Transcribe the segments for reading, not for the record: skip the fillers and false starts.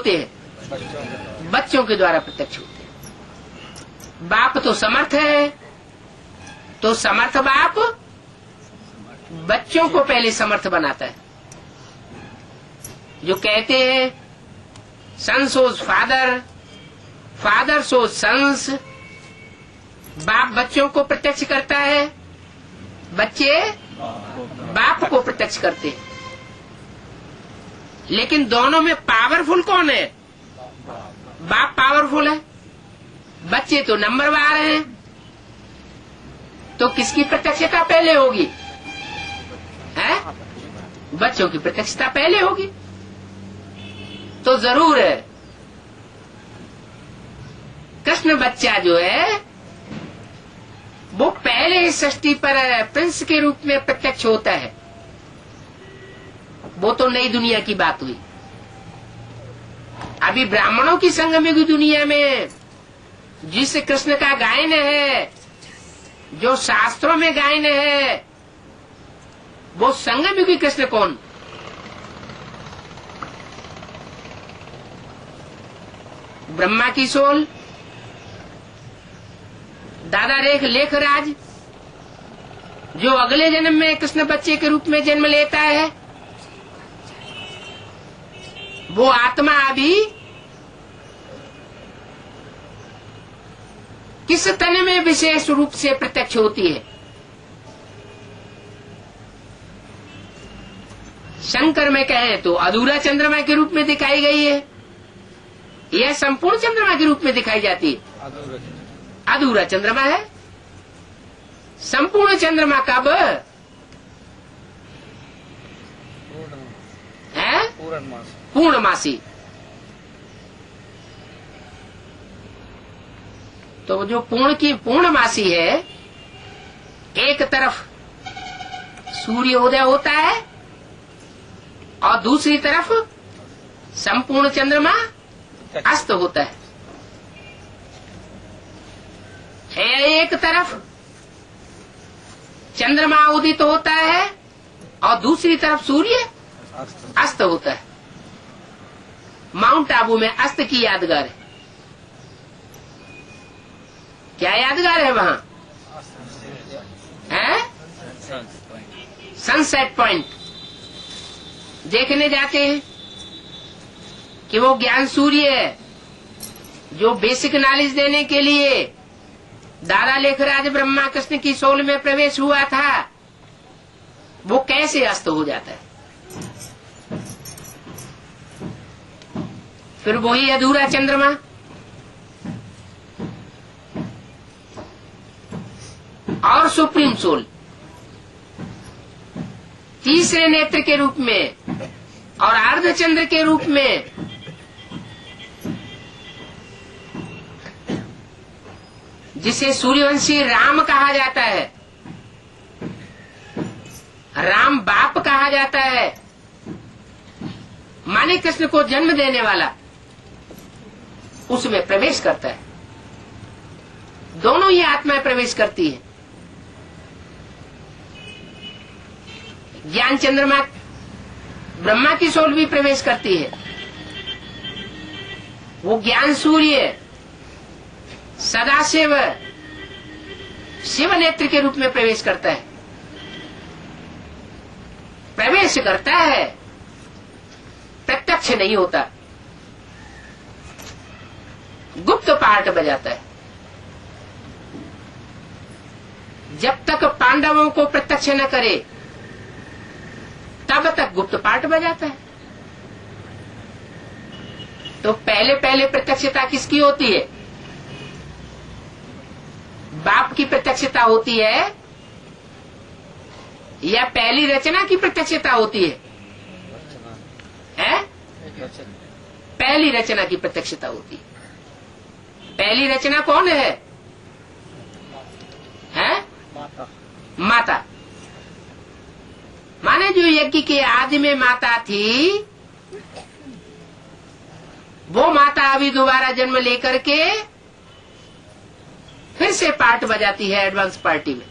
होते हैं? बच्चों के द्वारा प्रत्यक्ष होते हैं। बाप तो समर्थ है, तो समर्थ बाप बच्चों को पहले समर्थ बनाता है। जो कहते हैं सन सोज फादर, फादर सोज सन्स, बाप बच्चों को प्रत्यक्ष करता है, बच्चे बाप को प्रत्यक्ष करते हैं। लेकिन दोनों में पावरफुल कौन है? बाप पावरफुल है, बच्चे तो नंबरवार हैं। तो किसकी प्रत्यक्षता पहले होगी? है? बच्चों की प्रत्यक्षता पहले होगी। तो जरूर है कृष्ण बच्चा जो है वो पहले इस सृष्टि पर प्रिंस के रूप में प्रत्यक्ष होता है। वो तो नई दुनिया की बात हुई। अभी ब्राह्मणों की संगम की दुनिया में जिस कृष्ण का गायन है, जो शास्त्रों में गायन है, वो संगम युगी कृष्ण कौन? ब्रह्मा की सोल, दादा लेखराज, जो अगले जन्म में कृष्ण बच्चे के रूप में जन्म लेता है, वो आत्मा अभी किस तन में विशेष रूप से प्रत्यक्ष होती है? शंकर में कहें तो अधूरा चंद्रमा के रूप में दिखाई गई है, यह संपूर्ण चंद्रमा के रूप में दिखाई जाती है। अधूरा चंद्रमा है, संपूर्ण चंद्रमा कब है? पूर्णमासी। तो जो पूर्णमासी है, एक तरफ सूर्योदय होता है और दूसरी तरफ संपूर्ण चंद्रमा अस्त होता है। एक तरफ चंद्रमा उदित होता है और दूसरी तरफ सूर्य अस्त होता है। माउंट आबू में अस्त की यादगार है। क्या यादगार है वहां? है सनसेट पॉइंट। देखने जाते हैं कि वो ज्ञान सूर्य है जो बेसिक नॉलेज देने के लिए दादा लेखराज ब्रह्मा कृष्ण की सोल में प्रवेश हुआ था, वो कैसे अस्त हो जाता है? फिर वही अधूरा चंद्रमा, और सुप्रीम सोल तीसरे नेत्र के रूप में और अर्धचंद्र के रूप में जिसे सूर्यवंशी राम कहा जाता है, राम बाप कहा जाता है, माने कृष्ण को जन्म देने वाला, उसमें प्रवेश करता है। दोनों ही आत्माएं प्रवेश करती है। ज्ञान चंद्रमा ब्रह्मा की सोल भी प्रवेश करती है। वो ज्ञान सूर्य सदाशिव शिव नेत्र के रूप में प्रवेश करता है। प्रवेश करता है, प्रत्यक्ष नहीं होता, गुप्त पार्ट बजाता है। जब तक पांडवों को प्रत्यक्ष न करे तब तक गुप्त पार्ट बजाता है। तो पहले पहले प्रत्यक्षता किसकी होती है? बाप की प्रत्यक्षता होती है या पहली रचना की प्रत्यक्षता होती है? पहली रचना की प्रत्यक्षता होती है। पहली रचना कौन है? माता। माने जो यज्ञ के आदि में माता थी, वो माता अभी दोबारा जन्म लेकर के फिर से पार्ट बजाती है एडवांस पार्टी में।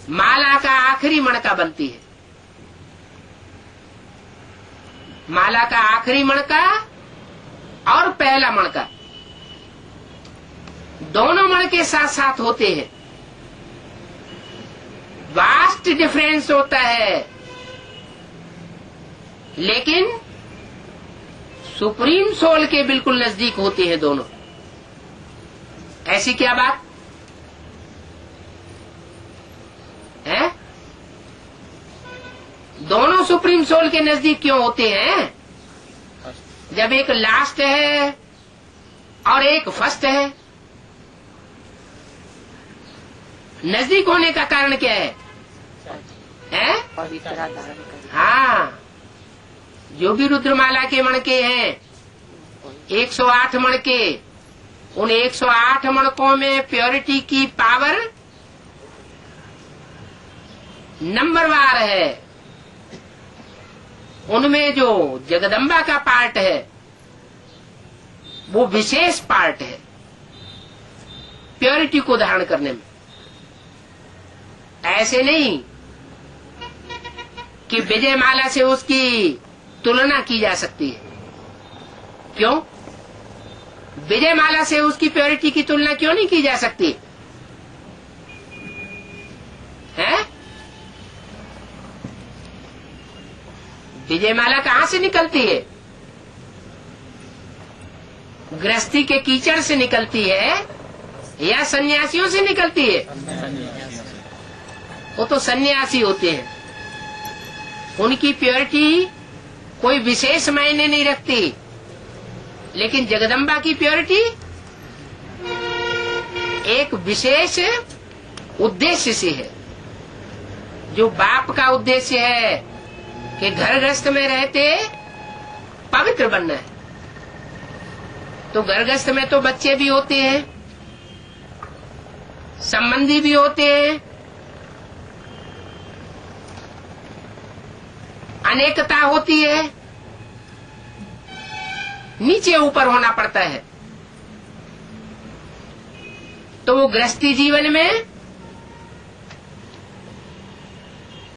माला का आखिरी मणका बनती है। माला का आखिरी मणका और पहला मणका, दोनों मणके साथ साथ होते हैं। वास्ट डिफरेंस होता है, लेकिन सुप्रीम सोल के बिल्कुल नजदीक होते हैं दोनों। ऐसी क्या बात है? दोनों सुप्रीम सोल के नजदीक क्यों होते हैं? जब एक लास्ट है और एक फर्स्ट है, नजदीक होने का कारण क्या है? हाँ, जो भी रुद्रमाला के मणके हैं 108 मणके, उन 108 मणकों में प्योरिटी की पावर नंबरवार है। उनमें जो जगदम्बा का पार्ट है वो विशेष पार्ट है प्योरिटी को धारण करने में। ऐसे नहीं कि विजय माला से उसकी तुलना की जा सकती है। क्यों? विजय माला से उसकी प्योरिटी की तुलना क्यों नहीं की जा सकती है? विजय माला कहाँ से निकलती है? गृहस्थी के कीचड़ से निकलती है या सन्यासियों से निकलती है? वो तो सन्यासी होते हैं, उनकी प्योरिटी कोई विशेष मायने नहीं रखती। लेकिन जगदम्बा की प्योरिटी एक विशेष उद्देश्य से है, जो बाप का उद्देश्य है कि घर गृहस्थ में रहते पवित्र बनना है। तो घर गृहस्थ में तो बच्चे भी होते हैं, संबंधी भी होते हैं, अनेकता होती है, नीचे ऊपर होना पड़ता है। तो वो गृहस्थी जीवन में